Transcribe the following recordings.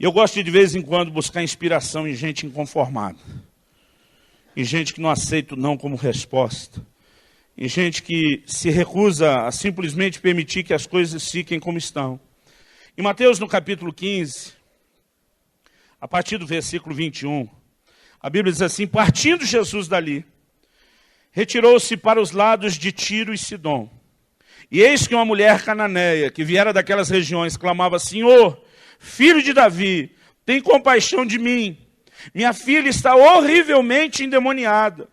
E eu gosto de vez em quando buscar inspiração em gente inconformada, em gente que não aceita o não como resposta, em gente que se recusa a simplesmente permitir que as coisas fiquem como estão. Em Mateus, no capítulo 15, a partir do versículo 21, a Bíblia diz assim: partindo Jesus dali, retirou-se para os lados de Tiro e Sidom. E eis que uma mulher cananeia, que viera daquelas regiões, clamava: Senhor, filho de Davi, tem compaixão de mim. Minha filha está horrivelmente endemoniada.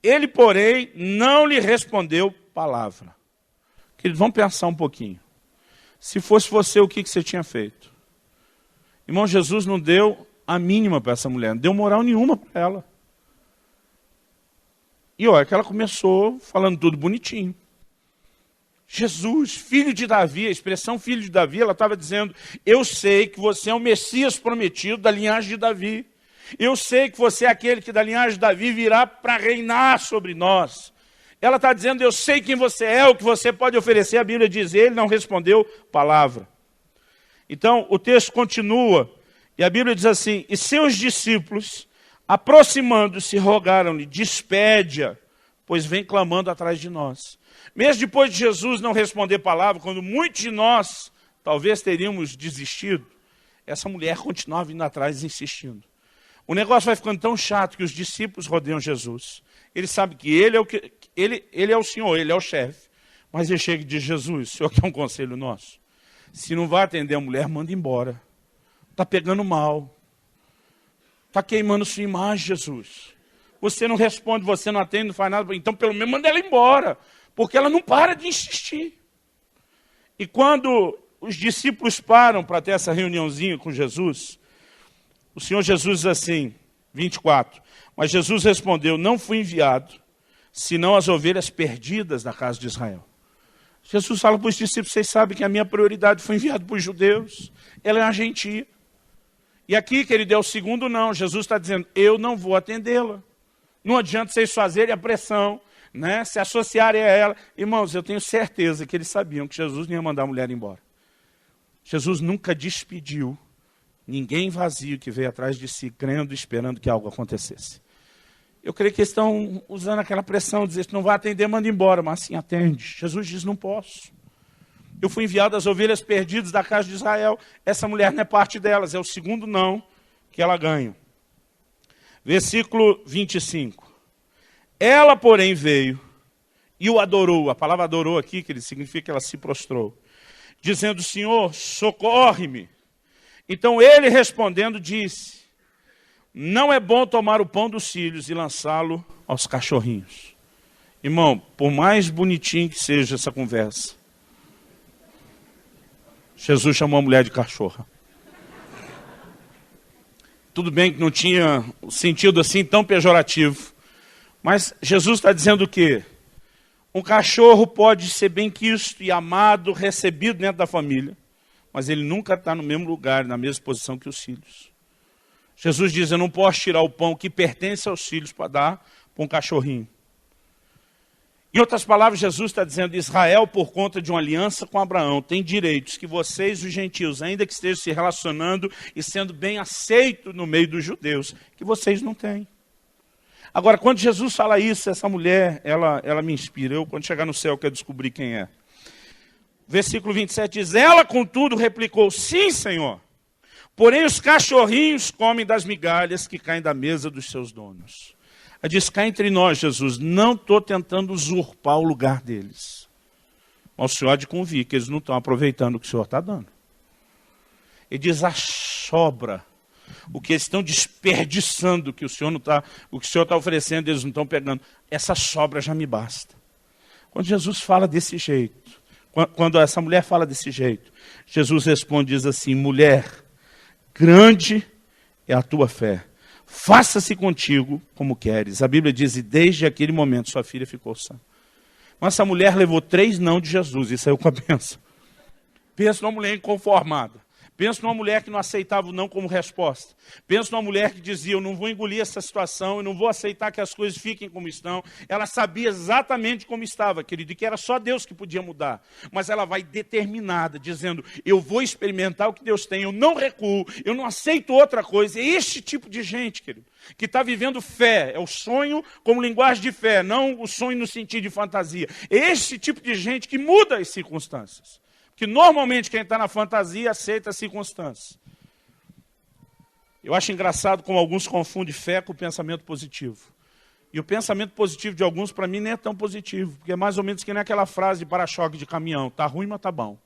Ele, porém, não lhe respondeu palavra. Queridos, vamos pensar um pouquinho. Se fosse você, o que você tinha feito? Irmão, Jesus não deu a mínima para essa mulher, não deu moral nenhuma para ela. E olha que ela começou falando tudo bonitinho. Jesus, filho de Davi, a expressão filho de Davi, ela estava dizendo: eu sei que você é o Messias prometido da linhagem de Davi. Eu sei que você é aquele que da linhagem de Davi virá para reinar sobre nós. Ela está dizendo: eu sei quem você é, o que você pode oferecer. A Bíblia diz: ele não respondeu palavra. Então o texto continua, e a Bíblia diz assim: e seus discípulos, aproximando-se, rogaram-lhe: despede-a, pois vem clamando atrás de nós. Mesmo depois de Jesus não responder palavra, quando muitos de nós talvez teríamos desistido, essa mulher continuava vindo atrás insistindo. O negócio vai ficando tão chato que os discípulos rodeiam Jesus. Eles sabem que ele é o Senhor, ele é o chefe. Mas ele chega e diz: Jesus, o senhor quer um conselho nosso? Se não vai atender a mulher, manda embora. Está pegando mal. Está queimando sua imagem, Jesus. Você não responde, você não atende, não faz nada. Então pelo menos manda ela embora. Porque ela não para de insistir. E quando os discípulos param para ter essa reuniãozinha com Jesus, o Senhor Jesus diz assim, 24, mas Jesus respondeu: não fui enviado, senão as ovelhas perdidas da casa de Israel. Jesus fala para os discípulos: vocês sabem que a minha prioridade foi enviado para os judeus, ela é uma gentia. E aqui, querido, é o segundo não. Jesus está dizendo: eu não vou atendê-la. Não adianta vocês fazerem a pressão, né, se associarem a ela. Irmãos, eu tenho certeza que eles sabiam que Jesus não ia mandar a mulher embora. Jesus nunca despediu ninguém vazio que veio atrás de si, crendo e esperando que algo acontecesse. Eu creio que eles estão usando aquela pressão, dizer que não vai atender, manda embora, mas assim atende. Jesus diz: não posso. Eu fui enviado às ovelhas perdidas da casa de Israel. Essa mulher não é parte delas, é o segundo não que ela ganha. Versículo 25. Ela, porém, veio e o adorou. A palavra adorou aqui, que significa que ela se prostrou, dizendo: Senhor, socorre-me. Então ele respondendo disse: não é bom tomar o pão dos filhos e lançá-lo aos cachorrinhos. Irmão, por mais bonitinho que seja essa conversa, Jesus chamou a mulher de cachorra. Tudo bem que não tinha um sentido assim tão pejorativo, mas Jesus está dizendo o quê? Um cachorro pode ser bem quisto e amado, recebido dentro da família, mas ele nunca está no mesmo lugar, na mesma posição que os filhos. Jesus diz: eu não posso tirar o pão que pertence aos filhos para dar para um cachorrinho. Em outras palavras, Jesus está dizendo: Israel, por conta de uma aliança com Abraão, tem direitos que vocês, os gentios, ainda que estejam se relacionando e sendo bem aceitos no meio dos judeus, que vocês não têm. Agora, quando Jesus fala isso, essa mulher, ela me inspira. Eu, quando chegar no céu, quero descobrir quem é. Versículo 27 diz: ela, contudo, replicou: sim, Senhor. Porém, os cachorrinhos comem das migalhas que caem da mesa dos seus donos. Ela diz: cá entre nós, Jesus, não estou tentando usurpar o lugar deles. Mas o Senhor há de convir que eles não estão aproveitando o que o Senhor está dando. Ele diz: a sobra, o que eles estão desperdiçando, o que o Senhor está oferecendo, eles não estão pegando. Essa sobra já me basta. Quando Jesus fala desse jeito, quando essa mulher fala desse jeito, Jesus responde, diz assim: mulher, grande é a tua fé. Faça-se contigo como queres. A Bíblia diz: e desde aquele momento sua filha ficou sã. Mas essa mulher levou 3 não de Jesus e saiu com a bênção. Pensa numa mulher inconformada. Pensa numa mulher que não aceitava o não como resposta. Pensa numa mulher que dizia, eu não vou engolir essa situação, eu não vou aceitar que as coisas fiquem como estão. Ela sabia exatamente como estava, querido, e que era só Deus que podia mudar. Mas ela vai determinada, dizendo, eu vou experimentar o que Deus tem, eu não recuo, eu não aceito outra coisa. É este tipo de gente, querido, que está vivendo fé. É o sonho como linguagem de fé, não o sonho no sentido de fantasia. É este tipo de gente que muda as circunstâncias. Que normalmente quem está na fantasia aceita as circunstâncias. Eu acho engraçado como alguns confundem fé com o pensamento positivo. E o pensamento positivo de alguns, para mim, nem é tão positivo. Porque é mais ou menos que nem aquela frase de para-choque de caminhão. Tá ruim, mas tá bom.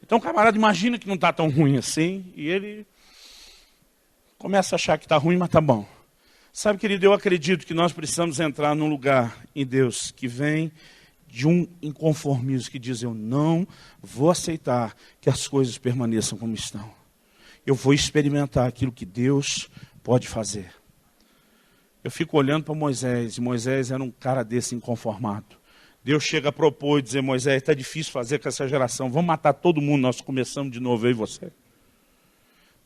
Então o camarada imagina que não está tão ruim assim. E ele começa a achar que está ruim, mas tá bom. Sabe, querido, eu acredito que nós precisamos entrar num lugar em Deus que vem de um inconformismo que diz, eu não vou aceitar que as coisas permaneçam como estão. Eu vou experimentar aquilo que Deus pode fazer. Eu fico olhando para Moisés, e Moisés era um cara desse inconformado. Deus chega a propor e dizer, Moisés, está difícil fazer com essa geração, vamos matar todo mundo, nós começamos de novo, eu e você.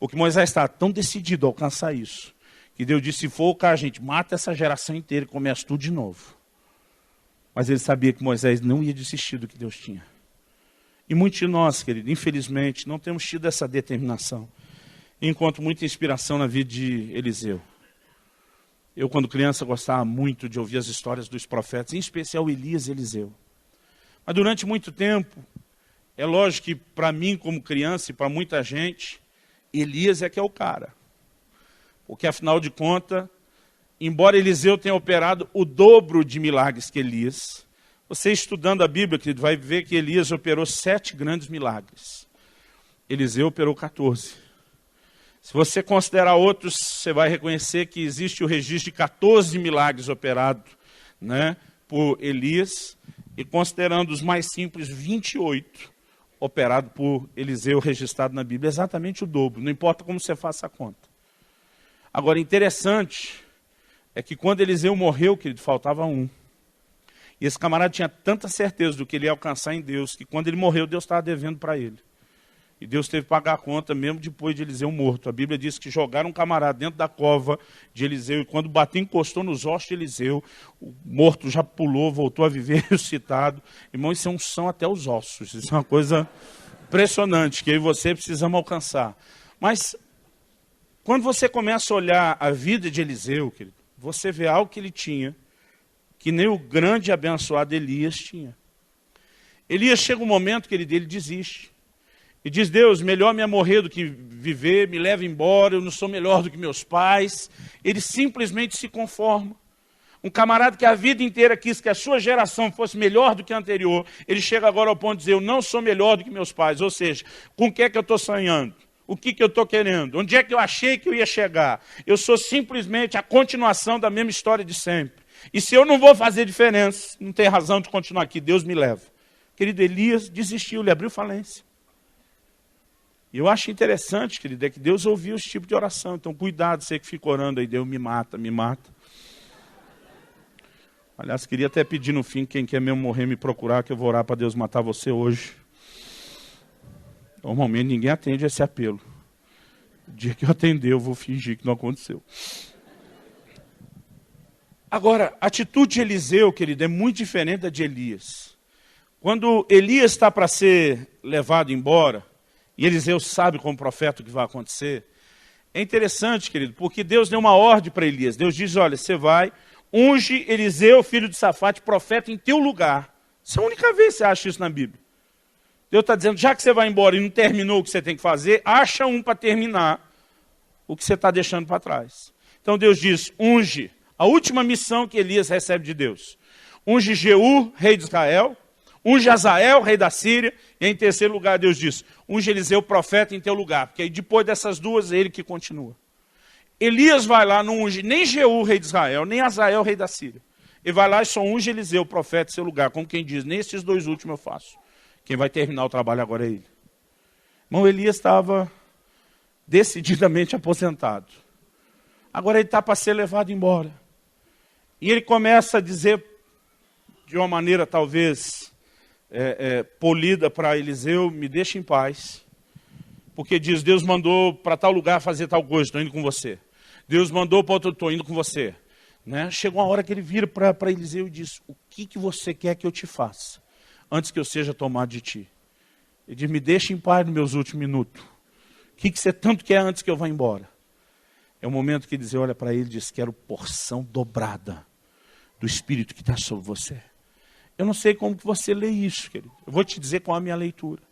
Porque Moisés está tão decidido a alcançar isso, que Deus disse, se for o caso, gente, mata essa geração inteira e começa tudo de novo. Mas ele sabia que Moisés não ia desistir do que Deus tinha. E muitos de nós, querido, infelizmente, não temos tido essa determinação. E encontro muita inspiração na vida de Eliseu. Eu, quando criança, gostava muito de ouvir as histórias dos profetas, em especial Elias e Eliseu. Mas durante muito tempo, é lógico que para mim, como criança, e para muita gente, Elias é que é o cara. Porque, afinal de contas, embora Eliseu tenha operado o dobro de milagres que Elias, você estudando a Bíblia, querido, vai ver que Elias operou 7 grandes milagres. Eliseu operou 14. Se você considerar outros, você vai reconhecer que existe o registro de 14 milagres operados, né, por Elias, e considerando os mais simples, 28 operados por Eliseu, registrado na Bíblia. Exatamente o dobro, não importa como você faça a conta. Agora, interessante é que quando Eliseu morreu, querido, faltava um. E esse camarada tinha tanta certeza do que ele ia alcançar em Deus, que quando ele morreu, Deus estava devendo para ele. E Deus teve que pagar a conta mesmo depois de Eliseu morto. A Bíblia diz que jogaram um camarada dentro da cova de Eliseu, e quando bateu, encostou nos ossos de Eliseu, o morto já pulou, voltou a viver ressuscitado. Irmão, isso é unção até os ossos. Isso é uma coisa impressionante, que eu e você precisamos alcançar. Mas, quando você começa a olhar a vida de Eliseu, querido, você vê algo que ele tinha, que nem o grande e abençoado Elias tinha. Elias chega um momento que ele desiste. E diz, Deus, melhor me é morrer do que viver, me leva embora, eu não sou melhor do que meus pais. Ele simplesmente se conforma. Um camarada que a vida inteira quis que a sua geração fosse melhor do que a anterior, ele chega agora ao ponto de dizer, eu não sou melhor do que meus pais. Ou seja, com o que é que eu estou sonhando? O que eu estou querendo? Onde é que eu achei que eu ia chegar? Eu sou simplesmente a continuação da mesma história de sempre. E se eu não vou fazer diferença, não tem razão de continuar aqui, Deus me leva. Querido, Elias desistiu, ele abriu falência. E eu acho interessante, querido, é que Deus ouviu esse tipo de oração. Então, cuidado, você que fica orando aí, Deus me mata, me mata. Aliás, queria até pedir no fim, quem quer mesmo morrer, me procurar, que eu vou orar para Deus matar você hoje. Normalmente ninguém atende esse apelo. O dia que eu atender, eu vou fingir que não aconteceu. Agora, a atitude de Eliseu, querido, é muito diferente da de Elias. Quando Elias está para ser levado embora, e Eliseu sabe como profeta o que vai acontecer, é interessante, querido, porque Deus deu uma ordem para Elias. Deus diz, olha, você vai, unge Eliseu, filho de Safate, profeta em teu lugar. Isso é a única vez que você acha isso na Bíblia. Deus está dizendo, já que você vai embora e não terminou o que você tem que fazer, acha um para terminar o que você está deixando para trás. Então Deus diz, unge, a última missão que Elias recebe de Deus. Unge Jeú, rei de Israel, unge Azael, rei da Síria, e em terceiro lugar Deus diz, unge Eliseu, profeta em teu lugar, porque aí depois dessas duas é ele que continua. Elias vai lá, não unge nem Jeú, rei de Israel, nem Azael, rei da Síria. Ele vai lá e só unge Eliseu, profeta em seu lugar, como quem diz, nesses dois últimos eu faço. Quem vai terminar o trabalho agora é ele. Irmão, Elias estava decididamente aposentado. Agora ele está para ser levado embora. E ele começa a dizer, de uma maneira talvez polida para Eliseu: me deixa em paz. Porque diz: Deus mandou para tal lugar fazer tal coisa, estou indo com você. Deus mandou para outro, estou indo com você. Né? Chegou uma hora que ele vira para Eliseu e diz: o que você quer que eu te faça antes que eu seja tomado de ti? Ele diz: me deixa em paz nos meus últimos minutos. O que você tanto quer antes que eu vá embora? É o momento que Eliseu olha para ele e diz: quero porção dobrada do Espírito que está sobre você. Eu não sei como que você lê isso, querido. Eu vou te dizer qual é a minha leitura.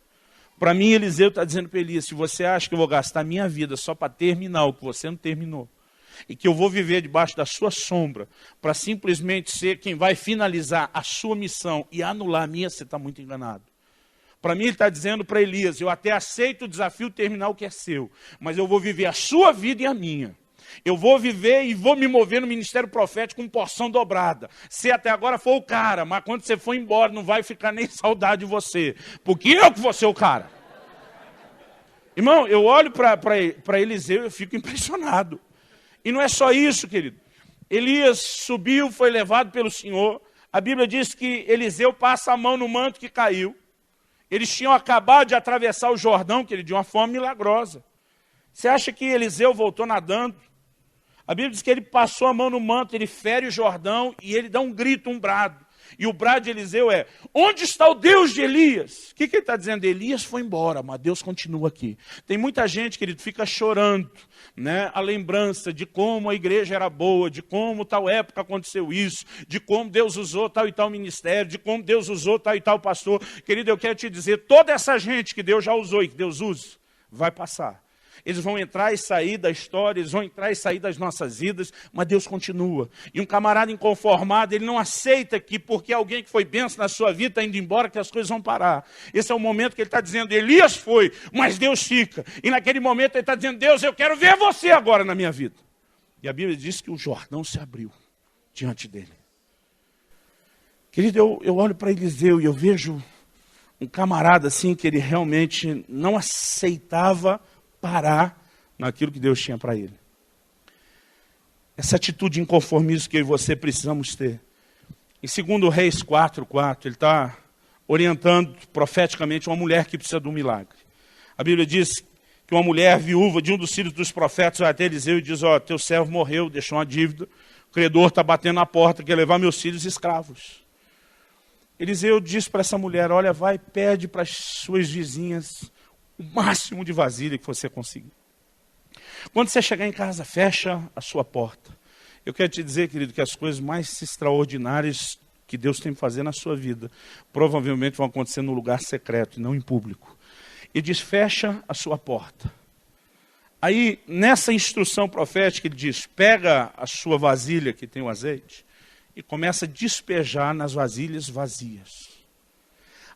Para mim, Eliseu está dizendo para Elias: se você acha que eu vou gastar a minha vida só para terminar o que você não terminou, e que eu vou viver debaixo da sua sombra, para simplesmente ser quem vai finalizar a sua missão e anular a minha, você está muito enganado. Para mim, ele está dizendo para Elias: eu até aceito o desafio terminar o que é seu, mas eu vou viver a sua vida e a minha. Eu vou viver e vou me mover no ministério profético com porção dobrada. Você até agora foi o cara, mas quando você for embora não vai ficar nem saudade de você, porque eu que vou ser o cara. Irmão, eu olho para Eliseu e eu fico impressionado. E não é só isso, querido. Elias subiu, foi levado pelo Senhor. A Bíblia diz que Eliseu passa a mão no manto que caiu. Eles tinham acabado de atravessar o Jordão, querido, de uma forma milagrosa. Você acha que Eliseu voltou nadando? A Bíblia diz que ele passou a mão no manto, ele fere o Jordão e ele dá um grito, um brado. E o brado de Eliseu é: onde está o Deus de Elias? O que ele está dizendo? Elias foi embora, mas Deus continua aqui. Tem muita gente, querido, fica chorando, né? A lembrança de como a igreja era boa, de como tal época aconteceu isso, de como Deus usou tal e tal ministério, de como Deus usou tal e tal pastor. Querido, eu quero te dizer, toda essa gente que Deus já usou e que Deus usa, vai passar. Eles vão entrar e sair da história, eles vão entrar e sair das nossas vidas, mas Deus continua. E um camarada inconformado, ele não aceita que porque alguém que foi bênção na sua vida está indo embora, que as coisas vão parar. Esse é o momento que ele está dizendo: Elias foi, mas Deus fica. E naquele momento ele está dizendo: Deus, eu quero ver você agora na minha vida. E a Bíblia diz que o Jordão se abriu diante dele. Querido, eu olho para Eliseu e eu vejo um camarada assim que ele realmente não aceitava parar naquilo que Deus tinha para ele. Essa atitude de inconformismo que eu e você precisamos ter. Em 2 Reis 4:4, ele está orientando profeticamente uma mulher que precisa de um milagre. A Bíblia diz que uma mulher viúva de um dos filhos dos profetas vai até Eliseu e diz: ó, teu servo morreu, deixou uma dívida, o credor está batendo na porta, quer levar meus filhos escravos. Eliseu diz para essa mulher: olha, vai, pede para as suas vizinhas o máximo de vasilha que você conseguir. Quando você chegar em casa, fecha a sua porta. Eu quero te dizer, querido, que as coisas mais extraordinárias que Deus tem que fazer na sua vida, provavelmente vão acontecer no lugar secreto e não em público. Ele diz: fecha a sua porta. Aí, nessa instrução profética, ele diz: pega a sua vasilha que tem o azeite e começa a despejar nas vasilhas vazias.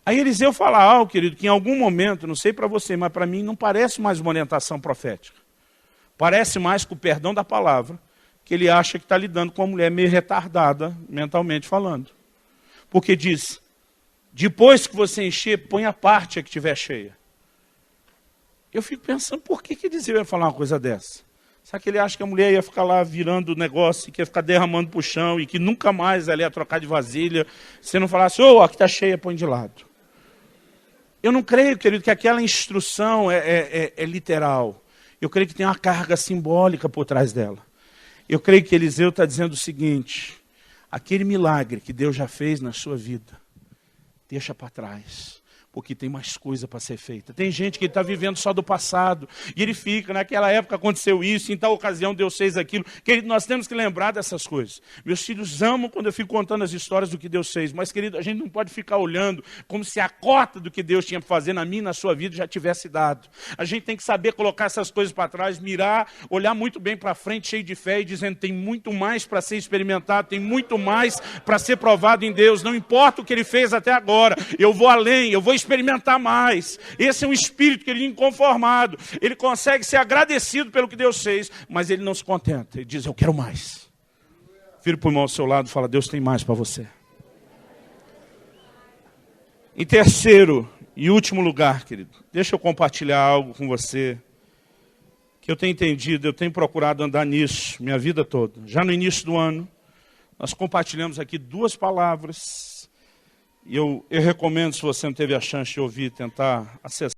Aí Eliseu fala algo, querido, que em algum momento, não sei para você, mas para mim não parece mais uma orientação profética. Parece mais, com o perdão da palavra, que ele acha que está lidando com uma mulher meio retardada, mentalmente falando. Porque diz: depois que você encher, põe a parte que estiver cheia. Eu fico pensando, por que Eliseu ia falar uma coisa dessa? Será que ele acha que a mulher ia ficar lá virando o negócio, que ia ficar derramando para o chão e que nunca mais ela ia trocar de vasilha? Se não falasse: ô, aqui está cheia, põe de lado. Eu não creio, querido, que aquela instrução é literal. Eu creio que tem uma carga simbólica por trás dela. Eu creio que Eliseu está dizendo o seguinte: aquele milagre que Deus já fez na sua vida, deixa para trás, porque tem mais coisa para ser feita. Tem gente que está vivendo só do passado, e ele fica: naquela época aconteceu isso, em tal ocasião Deus fez aquilo. Querido, nós temos que lembrar dessas coisas. Meus filhos amam quando eu fico contando as histórias do que Deus fez, mas, querido, a gente não pode ficar olhando como se a cota do que Deus tinha para fazer na minha e na sua vida já tivesse dado. A gente tem que saber colocar essas coisas para trás, mirar, olhar muito bem para frente, cheio de fé, e dizendo: tem muito mais para ser experimentado, tem muito mais para ser provado em Deus. Não importa o que Ele fez até agora, eu vou além, eu vou experimentar mais. Esse é um espírito que ele é inconformado. Ele consegue ser agradecido pelo que Deus fez, mas ele não se contenta. Ele diz: eu quero mais. Vira para o irmão ao seu lado e fala: Deus tem mais para você. Em terceiro e último lugar, querido, deixa eu compartilhar algo com você que eu tenho entendido, eu tenho procurado andar nisso minha vida toda. Já no início do ano, nós compartilhamos aqui 2 palavras Eu recomendo, se você não teve a chance de ouvir, tentar acessar